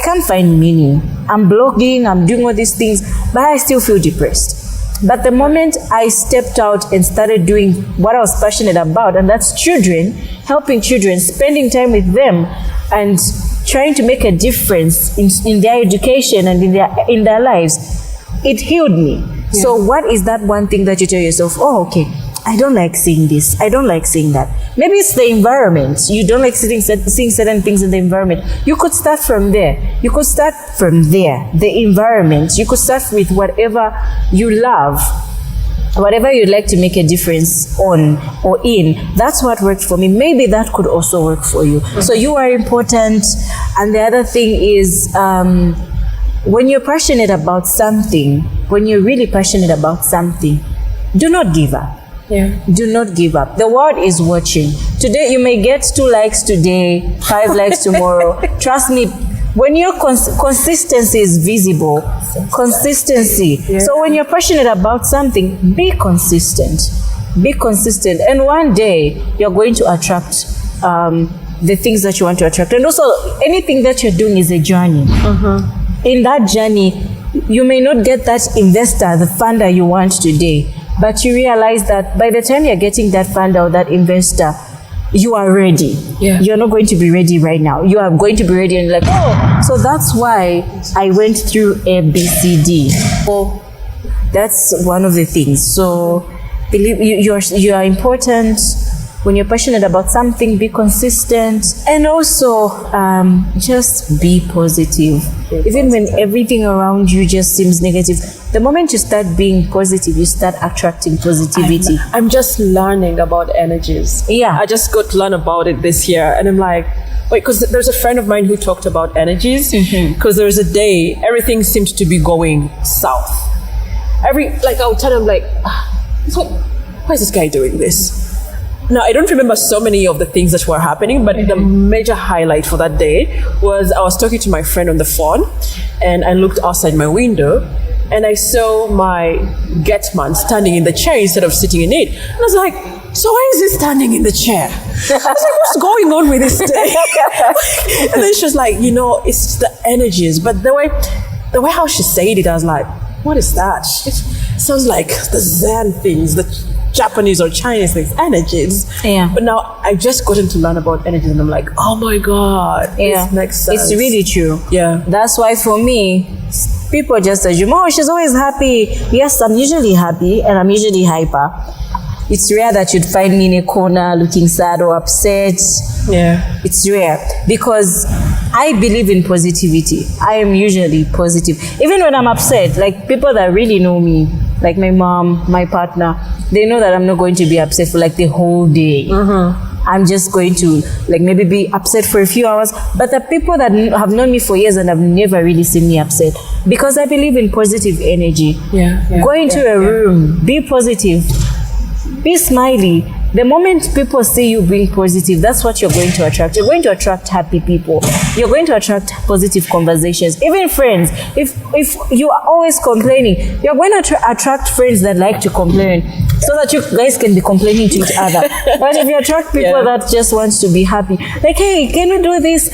can't find meaning. I'm blogging, I'm doing all these things, but I still feel depressed. But the moment I stepped out and started doing what I was passionate about, and that's children, helping children, spending time with them, and trying to make a difference in their education and in their lives, it healed me. Yeah. So what is that one thing that you tell yourself, oh, okay, I don't like seeing this, I don't like seeing that. Maybe it's the environment. You don't like seeing certain things in the environment. You could start from there. You could start from there, the environment. You could start with whatever you love, whatever you'd like to make a difference on or in. That's what worked for me. Maybe that could also work for you. So you are important. And the other thing is, when you're passionate about something, when you're really passionate about something, do not give up. Yeah. Do not give up. The world is watching. Today, you may get 2 likes today, 5 likes tomorrow. Trust me, when your consistency is visible, consistency. Yeah. So when you're passionate about something, be consistent. Be consistent. And one day, you're going to attract the things that you want to attract. And also, anything that you're doing is a journey. In that journey, you may not get that investor, the funder you want today. But you realize that by the time you're getting that funder or that investor, you are ready. Yeah. You're not going to be ready right now. You are going to be ready and like, oh, so that's why I went through ABCD. Oh, that's one of the things. So believe you are important. When you're passionate about something, be consistent, and also just be positive. Even when everything around you just seems negative, the moment you start being positive, you start attracting positivity. I'm just learning about energies. Yeah. I just got to learn about it this year, and I'm like, wait, because there's a friend of mine who talked about energies, because there was a day, everything seemed to be going south. I'll tell him like, why is this guy doing this? Now, I don't remember so many of the things that were happening, but the major highlight for that day was I was talking to my friend on the phone, and I looked outside my window, and I saw my Getman standing in the chair instead of sitting in it. And I was like, so why is he standing in the chair? I was like, what's going on with this day? And then she was like, it's the energies. But the way how she said it, I was like, what is that? It sounds like the Zen things, the Japanese or Chinese things, energies. Yeah. But now I just gotten to learn about energies, and I'm like, oh my God, this makes sense. It's really true. Yeah. That's why for me, people just assume, oh, she's always happy. Yes, I'm usually happy, and I'm usually hyper. It's rare that you'd find me in a corner looking sad or upset. Yeah. It's rare because I believe in positivity. I am usually positive. Even when I'm upset, like people that really know me, like my mom, my partner, they know that I'm not going to be upset for like the whole day. I'm just going to like maybe be upset for a few hours. But the people that have known me for years and have never really seen me upset, because I believe in positive energy. Go into a room, be positive, be smiley. The moment people see you being positive, that's what you're going to attract. You're going to attract happy people. You're going to attract positive conversations. Even friends. If you are always complaining, you're going to attract friends that like to complain, so that you guys can be complaining to each other. But if you attract people that just want to be happy, like, hey, can we do this?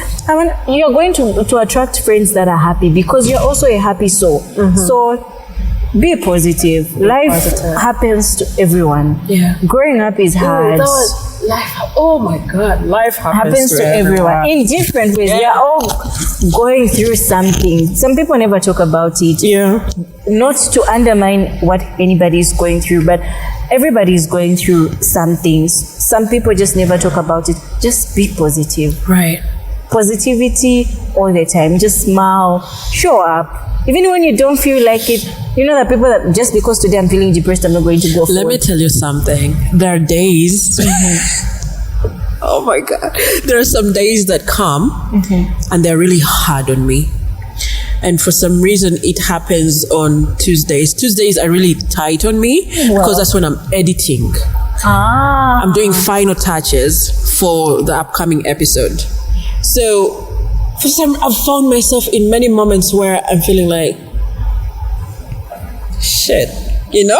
You're going to attract friends that are happy, because you're also a happy soul. So be positive. Life happens to everyone. Growing up is hard. Oh my God, life happens to everyone in different ways. We are all going through something. Some people never talk about it. Not to undermine what anybody is going through, but everybody is going through some things. Some people just never talk about it. Just be positive. Right. Positivity all the time. Just smile. Show up. Even when you don't feel like it, you know that people that just because today I'm feeling depressed, I'm not going to go forward. Let me tell you something. There are days. Oh my God. There are some days that come and they're really hard on me. And for some reason, it happens on Tuesdays. Tuesdays are really tight on me because that's when I'm editing. I'm doing final touches for the upcoming episode. So I've found myself in many moments where I'm feeling like, shit, you know?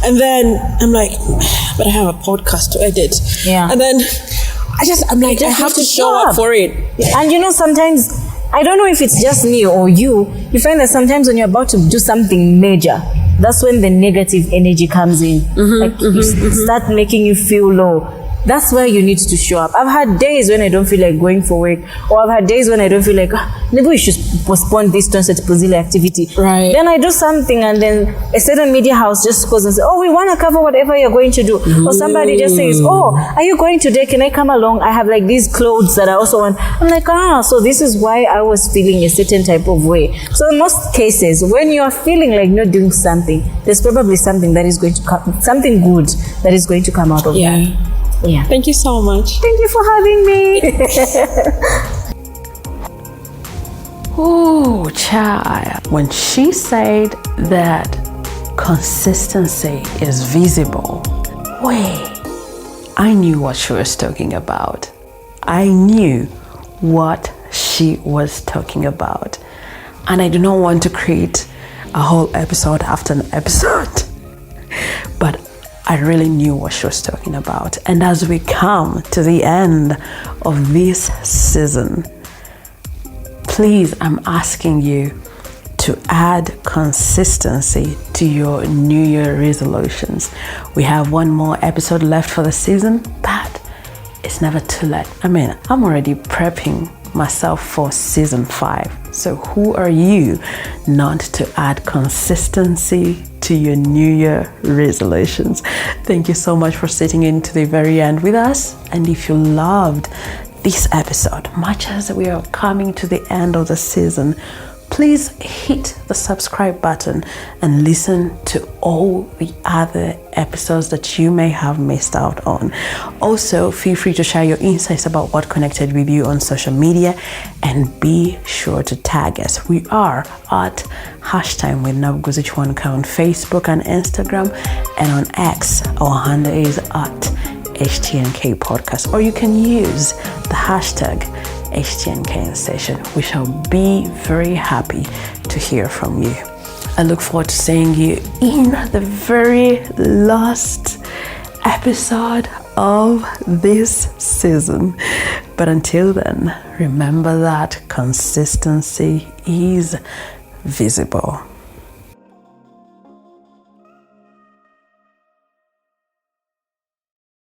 And then I'm like, but I have a podcast to edit. And then I'm like, I have to show up for it. And you know, sometimes, I don't know if it's just me or you find that sometimes when you're about to do something major, that's when the negative energy comes in. It start making you feel low. That's where you need to show up. I've had days when I don't feel like going for work, or I've had days when I don't feel like, maybe we should postpone this Tipuzile activity. Right. Then I do something, and then a certain media house just goes and says, oh, we want to cover whatever you're going to do. Or somebody just says, oh, are you going today? Can I come along? I have like these clothes that I also want. I'm like, so this is why I was feeling a certain type of way. So in most cases, when you are feeling like not doing something, there's probably something that is going to come, something good that is going to come out of that. Thank you so much. Thank you for having me. Oh, child. When she said that consistency is visible, I knew what she was talking about. I knew what she was talking about. And I do not want to create a whole episode after an episode. But I really knew what she was talking about. And as we come to the end of this season, please, I'm asking you to add consistency to your New Year resolutions. We have one more episode left for the season, but it's never too late. I'm already prepping myself for season 5. So who are you not to add consistency to your New Year resolutions? Thank you so much for sitting in to the very end with us. And if you loved this episode, much as we are coming to the end of the season, please hit the subscribe button and listen to all the other episodes that you may have missed out on. Also, feel free to share your insights about what connected with you on social media, and be sure to tag us. We are at #time with Nabguzichwanka on Facebook and Instagram, and on X our handle is at HTNK Podcast, or you can use the hashtag HTNK Session. We shall be very happy to hear from you. I look forward to seeing you in the very last episode of this season. But until then, remember that consistency is visible.